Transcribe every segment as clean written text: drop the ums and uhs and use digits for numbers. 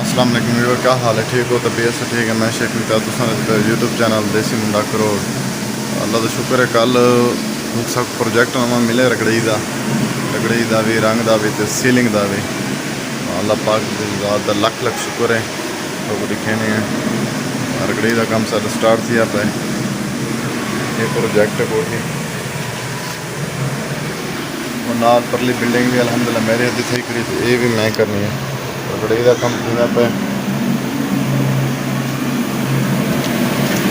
अस्सलाम वालेकुम व्यूअर, क्या हाल है? ठीक हो? तबीयत से ठीक है? मैं शेख मुमताज़ यूट्यूब चैनल देसी मुंडा करो। अल्लाह का शुक्र है, कल सब प्रोजेक्ट नवा मिले रकड़ी का भी, रंग का भी, सीलिंग का भी। अल्लाह पाक का लख लख शुक्र है। तो लिखे ने रकड़ी का काम सारा स्टार्ट किया पे। ये प्रोजेक्ट है कोठी और नाल परली बिल्डिंग भी अल्हम्दुलिल्लाह मेरे अद्धी सही करी थी, ये भी मैं करनी है। रकड़ी का काम किया पे।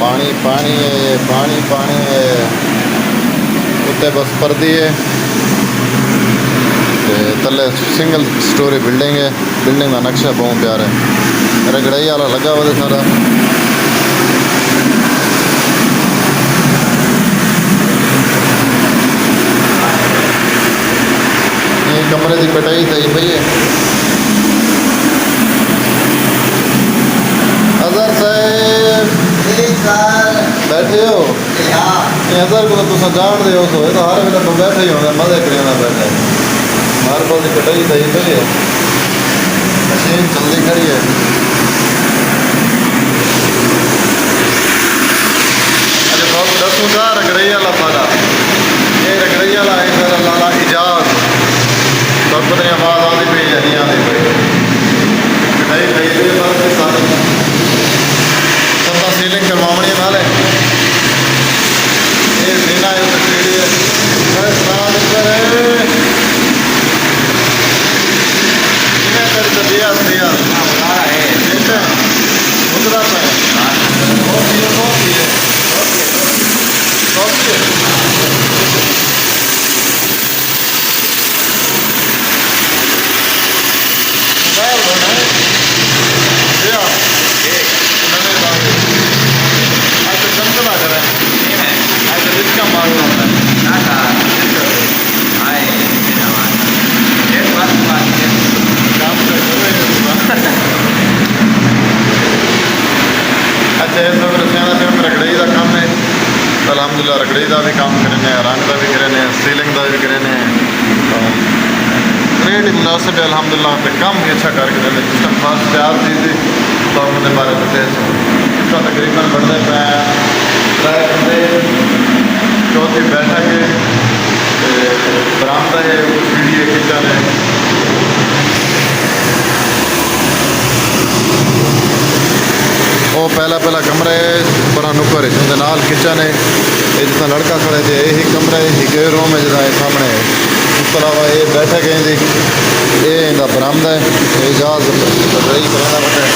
पानी पानी है, पानी है उत्ते बस पर्दी है। तले सिंगल स्टोरी बिल्डिंग है। बिल्डिंग का नक्शा बहुत प्यारा है। रगड़ाई वाला लगा हुआ सारा। ये कमरे की कटाई सही पई है। अजहर साहब बैठे हो? अजहर को तुम जान दे हो, तो हर वेले बैठे ही होंगे, मजे करना बैठे। हर पास कटाई सही पई है। मशीन चलती खड़ी है। अरे बाबू दसूंगा रगड़ई वाला फाला, ये रगड़ई वाला है मेरा लाला इजाज। सब पता नहीं आवाज आती पई है नहीं आती पई। कटाई सही पई है सारी। सब सीलिंग करवानी नाल है। ये सीना है सीढ़ी है। अच्छा इस वक्त रकड़ई का काम है। अलहमदुलिल्लाह रकड़ई का भी काम करें, रंग का भी करें, सीलिंग का भी करें। रेट ही मुनासिब है अलहमदुलिल्लाह। पे काम भी अच्छा करके देने। सिस्टम खास तैयार थी तो उनके बारे में इसका तकरीबन बढ़ने पे त्रै बंदे, चौथी बैठक है, बरामदा है, सीढ़ी है, किचन है। वो पहला कमरा है, बड़ा नुकर है, जिसके नाल किचन है। ये जितना लड़का खड़े थे यही कमरा है, ये रूम है जरा सामने है। उस अलावा ये बैठक है जी, ये इनका बरामदा है। एजाज रही कराना पड़ता है।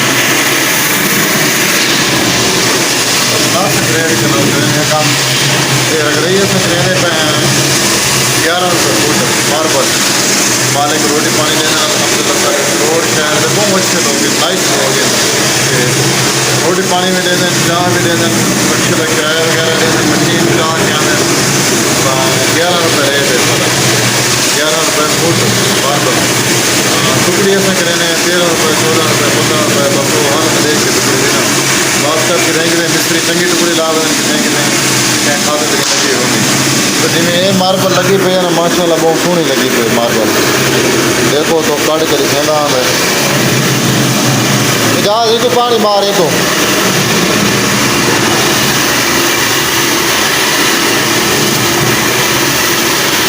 काम ये रगड़ई से करेंगे पे 11 रुपये फुट मार्बल। मालिक रोटी पानी देना अलहमदुलिल्लाह। रोड शहर से बहुत अच्छे लोग हैं, नाइस लोग हैं। रोटी पानी भी दे दें, चाह भी दे दें, बच्चे का किराया वगैरह दे दें, मशीन भी ला के आने। 11 रुपये रेट है सारा, 11 रुपये फुट मार्बल। टुकड़ी ऐसा करेंगे 13 रुपये, 14 रुपये, 15 रुपये। बस वो हाल में देख के टुकड़ी देना बात कर कितने मिस्त्री चंगी टुकड़ी ला दें, कितने खाते तक लगी होगी। तो जिमें ये मार्बल लगी पे है ना, माशाल्लाह बहुत सोहनी लगी पे मार्बल। देखो तो कट कर दिखेगा हमें। इजाज ही तो पानी मारे तो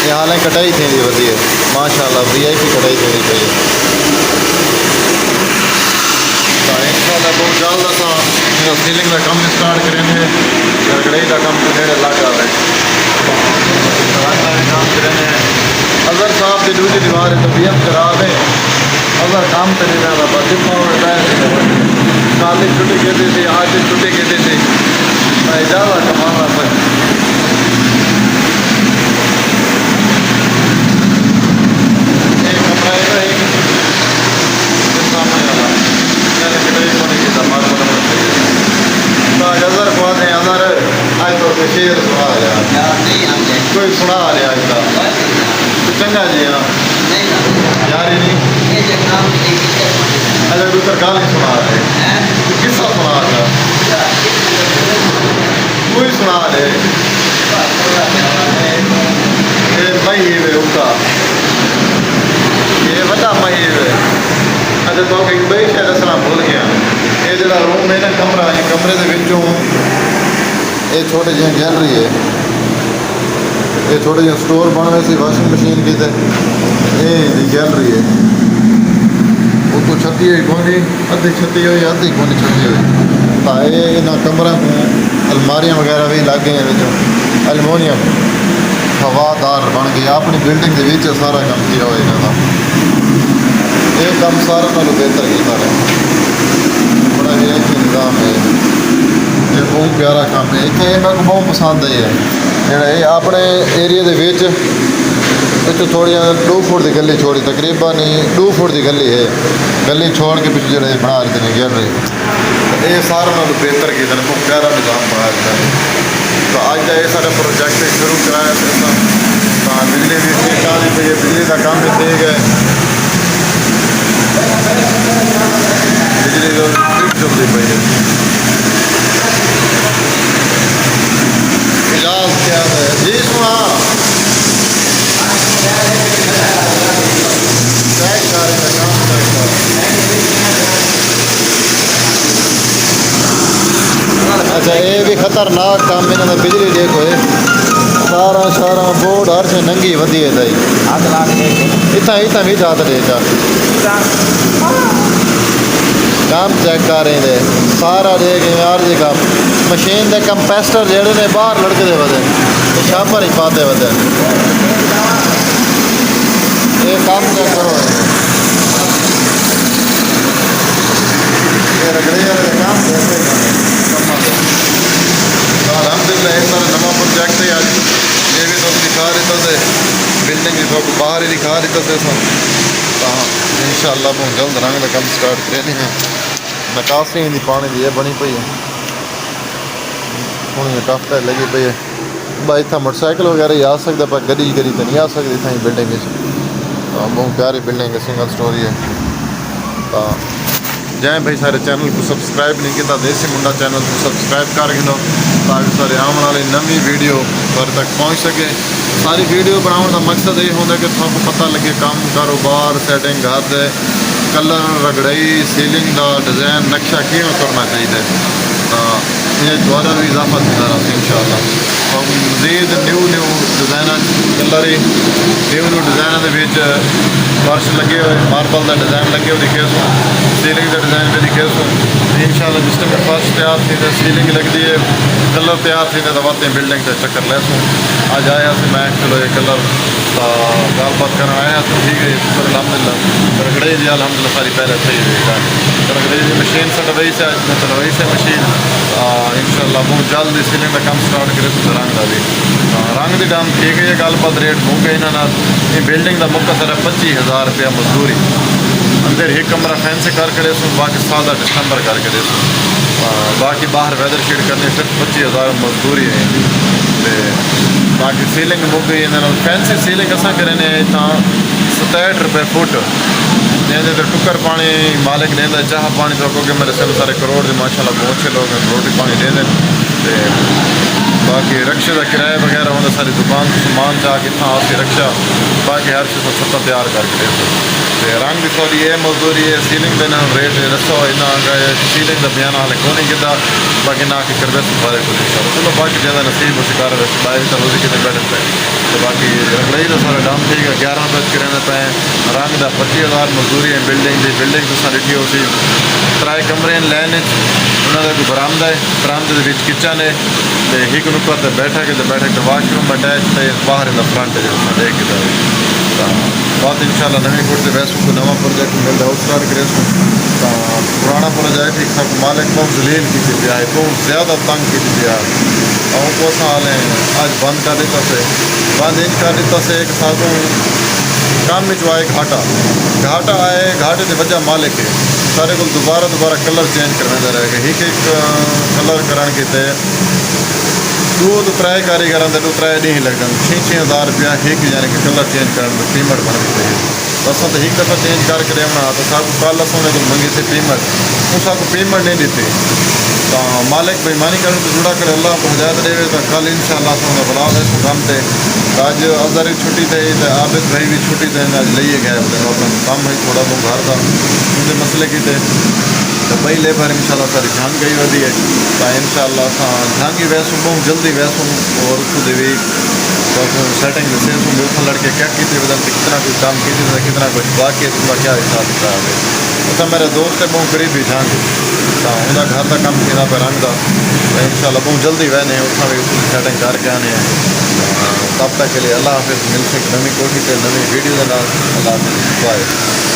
ये हालें कटाई थी वधी है माशाल्लाह। VIP कटाई थी पई है। इंशाल्लाह बहुत जल्द असां सीलिंग का काम स्टार्ट करेंगे। रगड़ई का काम नेड़े लग रहा है, काम करेंगे। अजहर साहब की दूसरी दीवार है, तबीयत खराब है। अजहर काम तो नहीं रहा था, जितना काली छुट्टी कहती थी, आज की छुट्टी कहती थी। मैं ज़्यादा कमाना पर एक कमरा है, एक सामने वाला मैंने कटाई को नहीं किया मार्बल तो अजहर को आते अजहर आज तो शेर सुना यार, कोई सुना रहा आज का तो चंगा जी। हाँ यार ही नहीं अरे दूसरा गाल ही सुना रहे, किस्सा सुना रहा, कोई सुना रहे। ये मई है उसका, ये बता मई है। अच्छा तो भाई शायद असला भूल कमरे ਦੇ ਵਿੱਚੋਂ ਇਹ ਛੋਟੇ ਜਿਹੇ ਗੈਲਰੀ ਹੈ ਇਹ ਛੋਟੇ ਜਿਹੇ ਸਟੋਰ ਬਣ ਰਹੇ ਸੀ ਵਾਸ਼ਿੰਗ ਮਸ਼ੀਨ ਦੀ ਤੇ ਇਹ ਦੀ ਗੈਲਰੀ ਹੈ ਉਹ ਤੋਂ ਛੱਤੀ ਹੋਈ ਕੋਨੀ ਅੱਧੀ ਛੱਤੀ ਹੋਈ ਅੱਧੀ ਕੋਨੀ ਛੱਤੀ ਹੋਈ ਤਾਂ ਇਹ ਇਹਨਾਂ ਕਮਰਿਆਂ ਤੋਂ ਅਲਮਾਰੀਆਂ ਵਗੈਰਾ ਵੀ ਲੱਗ ਗਈਆਂ ਵਿੱਚੋਂ ਐਲੂਮੀਨੀਅਮ ਹਵਾਦਾਰ ਬਣ ਗਈ ਆਪਣੀ ਬਿਲਡਿੰਗ ਦੇ ਵਿੱਚ ਸਾਰਾ ਕੰਮ ਕੀਤਾ ਹੋਇਆ ਇਹਨਾਂ ਦਾ ਇਹ ਕੰਮ ਸਾਰਾ ਨਾਲੋਂ ਬਿਹਤਰ ਕੀਤਾ ਹੈ बड़ा ही एक निज़ाम है ये बहुत प्यारा काम है एक ये मेरे को बहुत पसंद है ਜਿਹੜਾ ਇਹ ਆਪਣੇ ਏਰੀਆ ਦੇ ਵਿੱਚ ਇੱਥੇ ਥੋੜ੍ਹੀਆਂ 2 ਫੁੱਟ ਦੀ ਗਲੀ ਛੋੜੀ ਤਕਰੀਬਨ 2 ਫੁੱਟ ਦੀ ਗਲੀ ਹੈ ਗਲੀ ਛੋੜ ਕੇ ਪਿੱਛੇ ਜਿਹੜੇ ਬਣਾ ਰਹੇ ਨੇ ਗੈਲਰੀ ਇਹ ਸਾਰਿਆਂ ਨਾਲੋਂ ਬਿਹਤਰ ਕੀਤਾ ਨੇ ਬਹੁਤ ਪਿਆਰਾ ਨਿਜ਼ਾਮ ਬਣਾ ਦਿੱਤਾ ਹੈ ਤਾਂ ਅੱਜ ਦਾ ਇਹ ਸਾਡਾ ਪ੍ਰੋਜੈਕਟ ਸ਼ੁਰੂ ਕਰਾਇਆ ਸੀ ਤਾਂ ਬਿਜਲੀ ਵੀ ਠੀਕ ਆ ਰਹੀ ਹੈ ਬਿਜਲੀ ਦਾ ਕੰਮ ਵੀ ਤੇਜ਼ ਹੈ बिजली तो ठीक चलती पई है इलाज क्या है जी सुना अच्छा ये भी खतरनाक काम इन्होंने बिजली डेक होए सारा सारा बोर्ड हर से नंगी वधी है ताई इतना इतना भी जात दे काम चेक कर रहे थे सारा देख यार जी काम मशीन के कंपेस्टर जेड़े ने बाहर लड़कते वधे तो छापर ही पाते वधे ये काम चेक करो ये रगड़े काम कैसे अलहमदुलिल्लाह एक सारा नवा प्रोजेक्ट है आज ये भी तो दिखा रहे थे बिल्डिंग भी तो बाहर ही दिखा रहे थे हाँ इंशाअल्लाह बहुत जल्द रंग का काम स्टार्ट करें हैं निकासी दी पानी दी बनी पई है हूँ ये टफ टाइल लगी पई है भाई इतना मोटरसाइकिल वगैरह ही आ सकता पर गड्डी तो नहीं आ सकती इतना ही बिल्डिंग तो बहुत प्यारी बिल्डिंग है सिंगल स्टोरी है तो जै भाई सारे चैनल को सबसक्राइब नहीं किया देसी मुंडा चैनल को सबसक्राइब कर लो ताकि सारे आने वाली नवी वीडियो घर तक पहुँच सके सारी वीडियो बनाने का मकसद ये होता कि थोड़ा पता लगे काम कारोबार सैटिंग घर दे कलर रगड़ाई सीलिंग का डिज़ाइन नक्शा किमें करना चाहिए तो ये द्वारा भी इजाफा होता रहा इंशाअल्लाह तो मजीद new design colour new design फर्श लगे हुए मार्बल का डिज़ाइन लगे हुए दिखे सो सीलिंग का डिज़ाइन भी दिखे सो इंशाअल्लाह जिस टाइम फर्श तैयार थी तो सीलिंग लगती है कलर तैयार थी तो वाते बिल्डिंग से चक्कर ले सो आज आया से मैं चलो ये कलर गलबात करना आया तो ठीक है अलहमदिल्ला रगड़े जी अलहमदिल्ला सारी पहले सही रहेगा रगड़े जी मशीन से चलवाई से चलवाई से मशीन इंशाअल्लाह बहुत जल्द सीलिंग का काम स्टार्ट करे तो रंग का भी रंग की दाम ठीक है गलबात रेट हो गए इन्होंने बिल्डिंग का मुक्का सर 25,000 रुपया मजदूरी अंदर एक कमरा फैंसी कर करे सो बाकी सादा डिसम्बर करके दे सो बाकी बाहर वैदर शीट करनी सिर्फ 25,000 मजदूरी है ते बाकी सीलिंग मुक गई इन्होंने फैंसी सीलिंग असा करें इतना 67 रुपये फुट जैसे तो टुकर पानी मालिक देंदा चाह पानी तो क्योंकि मेरे सब सारे करोड़ के माशाल्लाह बहुत अच्छे लोग रोटी पानी दे दें बाकी रक्शे का किराया वगैरह होंगे सारी दुकान तो सामान चाह कितना आती रक्षा बाकी हर चीज़ छत्ता तैयार करके दे रंग भी सॉरी ये मजदूरी है सीलिंग देना रेट दसो इन्ना सीलिंग का बयान हाल को नहीं किता बाकी ना कि करवे सारे कुछ इंशाल्लाह चलो बाकी ज़्यादा नसीब शिकार वैसे बाहर तो रोजी कितने बैठे पे तो बाकी रगड़ाई तो सारा दाम ठीक है 11 रुपये किराने पे रंग का 25,000 मजदूरी है बिल्डिंग तो सारी ठीक होती 3 कमरे लैन उन्होंने कोई बरामदा है बरामदे के किचन है तो एक नुक्कर तो बैठक तो वाशरूम अटैच है बाहर इन फ्रंट है देख के बात इंशाल्लाह नवी कोट से वैसू को नवा प्रोजेक्ट मिल रहा है स्टार्ट करे तो पुराना प्रोजेक्ट एक सब मालिक बहुत जलील की दिया है बहुत ज़्यादा तंग की दिया और को हाल है आज बंद कर देता से बंद इंज कर देता से एक साथों काम में जो आए घाटा आए घाटे की वजह मालिक है सारे को दोबारा कलर चेंज करना रहेगा एक कलर कराने के दो तो 3 कारीगर आते 2-3 नहीं लगते 6,000 रुपया एक यानी कि कलर चेंज करने में पेमेंट बननी चाहिए बस तो एक दफ़ा चेंज करके देना तो साहब कल असों को मंगी थी पेमेंट वो साहब पेमेंट नहीं देते तो मालिक बेईमानी करने तो जुड़ा कर अल्लाह को हदायत देवे तो कल इंशाअल्लाह असों बुला दे काम थे आज अजहर की छुट्टी थी तो आबिद भाई भी छुट्टी थे आज लिए गए अपना काम है थोड़ा बहुत घर का उनके मसले की थे तो बई लेबर इंशाल्लाह सारी झांग गई वधी है तो इंशाल्लाह असां झांगी वैसूं बहुत जल्दी वैसूं और उसको देवी तो सेटिंग से उसमें लड़के क्या की थी बदन कितना कुछ काम की थी कितना कुछ बाकी है क्या हिसाब किताब है तो मेरे दोस्त है बहुत करीबी झांग तो उनका घर का काम किया पे रंग का तो इंशाल्लाह बहुत जल्दी वहने उठा भी उसकी सेटिंग करके आने हैं तब तक के लिए अल्लाह हाफिज़ मिलते नवी कोठी से नवी वीडियो के नाल अल्लाह हाफिज़ बाय।